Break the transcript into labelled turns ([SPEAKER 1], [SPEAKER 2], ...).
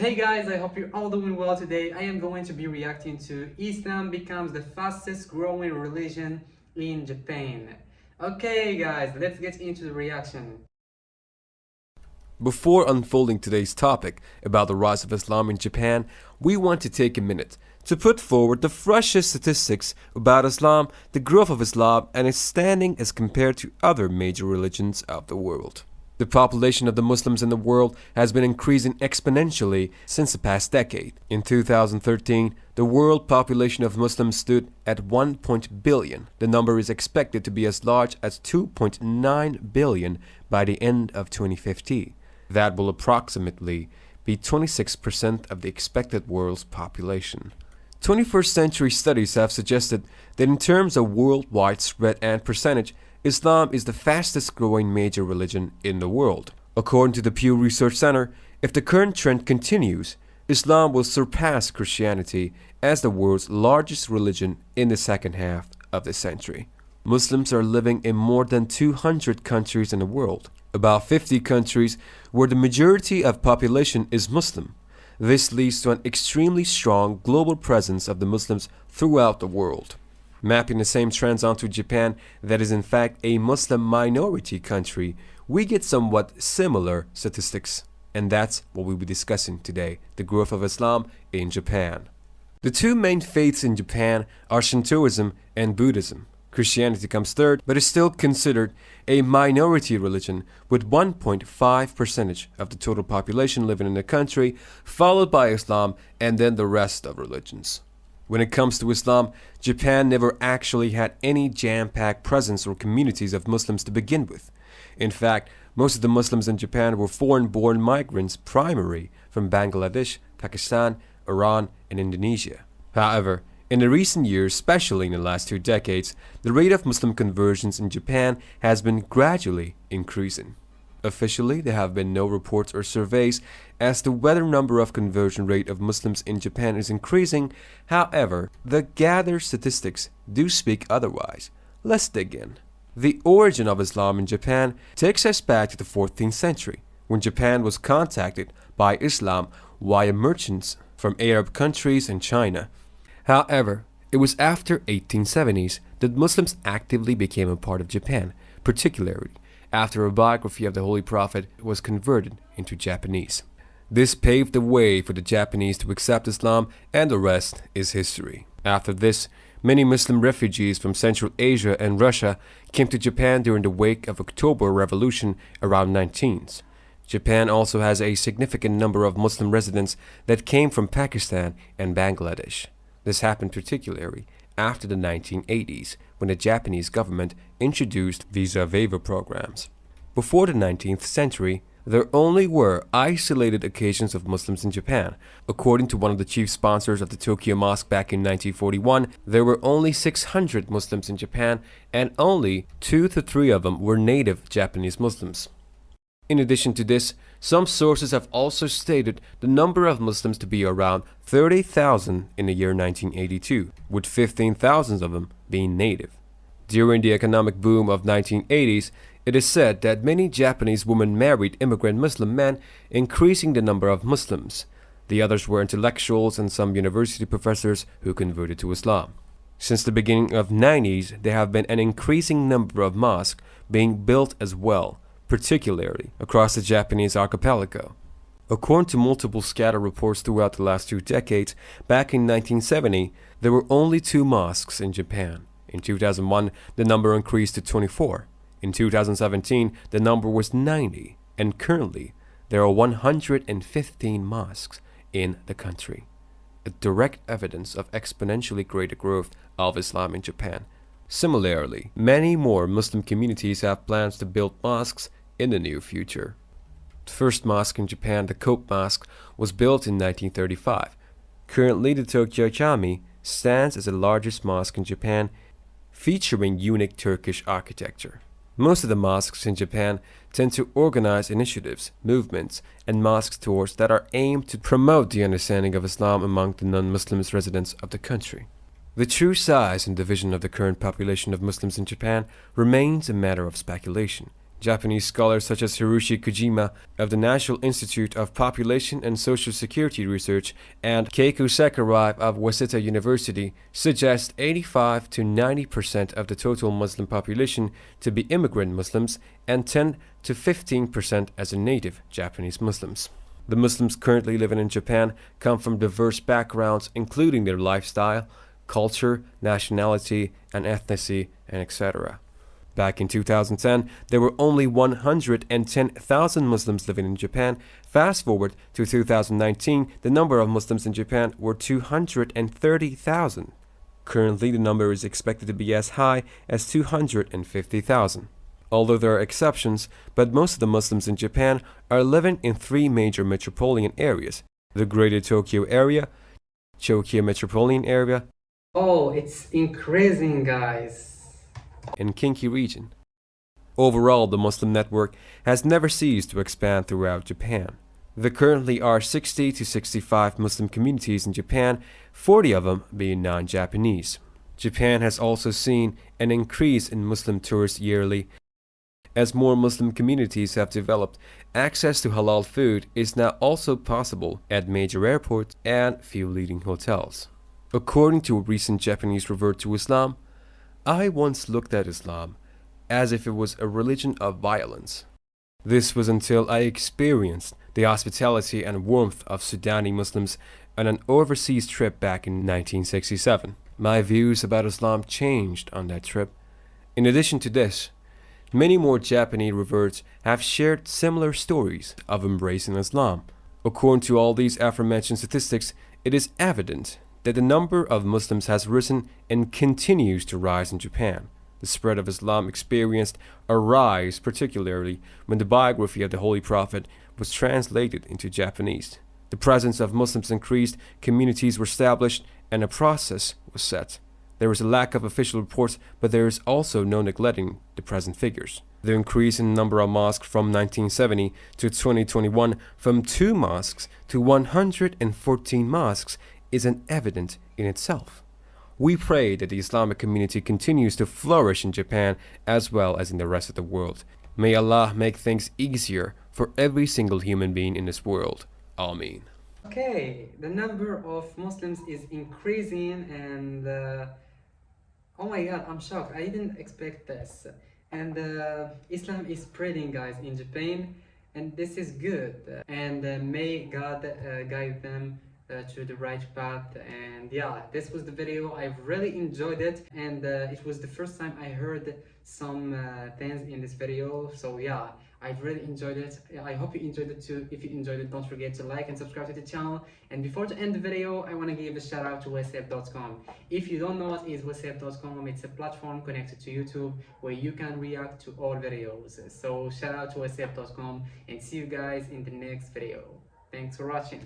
[SPEAKER 1] Hey guys, I hope you're all doing well today. I am going to be reacting to Islam becomes the fastest growing religion in Japan. Okay guys, let's get into the reaction.
[SPEAKER 2] Before unfolding today's topic about the rise of Islam in Japan, we want to take a minute to put forward the freshest statistics about Islam, the growth of Islam, and its standing as compared to other major religions of the world. The population of the Muslims in the world has been increasing exponentially since the past decade. In 2013, the world population of Muslims stood at 1 billion. The number is expected to be as large as 2.9 billion by the end of 2050. That will approximately be 26% of the expected world's population. 21st century studies have suggested that in terms of worldwide spread and percentage, Islam is the fastest growing major religion in the world. According to the Pew Research Center, if the current trend continues, Islam will surpass Christianity as the world's largest religion in the second half of the century. Muslims are living in more than 200 countries in the world, about 50 countries where the majority of population is Muslim. This leads to an extremely strong global presence of the Muslims throughout the world. Mapping the same trends onto Japan, that is in fact a Muslim minority country, we get somewhat similar statistics. And that's what we'll be discussing today, the growth of Islam in Japan. The two main faiths in Japan are Shintoism and Buddhism. Christianity comes third, but is still considered a minority religion with 1.5% of the total population living in the country, followed by Islam and then the rest of religions. When it comes to Islam, Japan never actually had any jam-packed presence or communities of Muslims to begin with. In fact, most of the Muslims in Japan were foreign-born migrants primarily from Bangladesh, Pakistan, Iran, and Indonesia. However, in the recent years, especially in the last 2 decades, the rate of Muslim conversions in Japan has been gradually increasing. Officially, there have been no reports or surveys as to whether number of conversion rate of Muslims in Japan is increasing. However, the gathered statistics do speak otherwise. Let's dig in. The origin of Islam in Japan takes us back to the 14th century, when Japan was contacted by Islam via merchants from Arab countries and China. However, it was after 1870s that Muslims actively became a part of Japan, particularly after a biography of the Holy Prophet was converted into Japanese. This paved the way for the Japanese to accept Islam, and the rest is history. After this, many Muslim refugees from Central Asia and Russia came to Japan during the wake of October Revolution around 19th. Japan also has a significant number of Muslim residents that came from Pakistan and Bangladesh. This happened particularly after the 1980s, when the Japanese government introduced visa waiver programs. Before the 19th century, there only were isolated occasions of Muslims in Japan. According to one of the chief sponsors of the Tokyo Mosque back in 1941, there were only 600 Muslims in Japan, and only 2 to 3 of them were native Japanese Muslims. In addition to this, some sources have also stated the number of Muslims to be around 30,000 in the year 1982, with 15,000 of them being native. During the economic boom of 1980s, it is said that many Japanese women married immigrant Muslim men, increasing the number of Muslims. The others were intellectuals and some university professors who converted to Islam. Since the beginning of 90s, there have been an increasing number of mosques being built as well, particularly across the Japanese archipelago. According to multiple scatter reports throughout the last 2 decades, back in 1970, there were only 2 mosques in Japan. In 2001, the number increased to 24. In 2017, the number was 90, and currently, there are 115 mosques in the country. A direct evidence of exponentially greater growth of Islam in Japan. Similarly, many more Muslim communities have plans to build mosques in the near future. The first mosque in Japan, the Kobe Mosque, was built in 1935. Currently, the Tokyo Jami stands as the largest mosque in Japan, featuring unique Turkish architecture. Most of the mosques in Japan tend to organize initiatives, movements, and mosque tours that are aimed to promote the understanding of Islam among the non-Muslim residents of the country. The true size and division of the current population of Muslims in Japan remains a matter of speculation, Japanese scholars such as Hiroshi Kojima of the National Institute of Population and Social Security Research and Keiko Sakurai of Waseda University suggest 85 to 90% of the total Muslim population to be immigrant Muslims and 10 to 15% as native Japanese Muslims. The Muslims currently living in Japan come from diverse backgrounds including their lifestyle, culture, nationality, and ethnicity, and etc. Back in 2010, there were only 110,000 Muslims living in Japan. Fast forward to 2019, the number of Muslims in Japan were 230,000. Currently, the number is expected to be as high as 250,000. Although there are exceptions, but most of the Muslims in Japan are living in three major metropolitan areas: the Greater Tokyo area, Tokyo Metropolitan Area,
[SPEAKER 1] Oh, it's increasing, guys.
[SPEAKER 2] and Kinki region. Overall, the Muslim network has never ceased to expand throughout Japan. There currently are 60 to 65 Muslim communities in Japan, 40 of them being non-Japanese. Japan has also seen an increase in Muslim tourists yearly. As more Muslim communities have developed, access to halal food is now also possible at major airports and few leading hotels. According to a recent Japanese revert to Islam, I once looked at Islam as if it was a religion of violence. This was until I experienced the hospitality and warmth of Sudani Muslims on an overseas trip back in 1967. My views about Islam changed on that trip. In addition to this, many more Japanese reverts have shared similar stories of embracing Islam. According to all these aforementioned statistics, it is evident that the number of Muslims has risen and continues to rise in Japan. The spread of Islam experienced a rise particularly when the biography of the Holy Prophet was translated into Japanese. The presence of Muslims increased, communities were established, and a process was set. There is a lack of official reports, but there is also no neglecting the present figures. The increase in number of mosques from 1970 to 2021 from 2 mosques to 114 mosques is an evident in itself. We pray that the Islamic community continues to flourish in Japan as well as in the rest of the world. May Allah make things easier for every single human being in this world. Ameen.
[SPEAKER 1] Okay, the number of Muslims is increasing, and oh my god, I'm shocked. I didn't expect this. And Islam is spreading, guys, in Japan, and this is good. And may God guide them to the right path. And yeah, this was the video. I've really enjoyed it, and it was the first time I heard some things in this video. So yeah, I've really enjoyed it. I hope you enjoyed it too. If you enjoyed it, don't forget to like and subscribe to the channel. And before to end the video, I want to give a shout out to wasap.com. If you don't know what is wasap.com, it's a platform connected to YouTube where you can react to all videos. So shout out to wasap.com, and see you guys in the next video. Thanks for watching.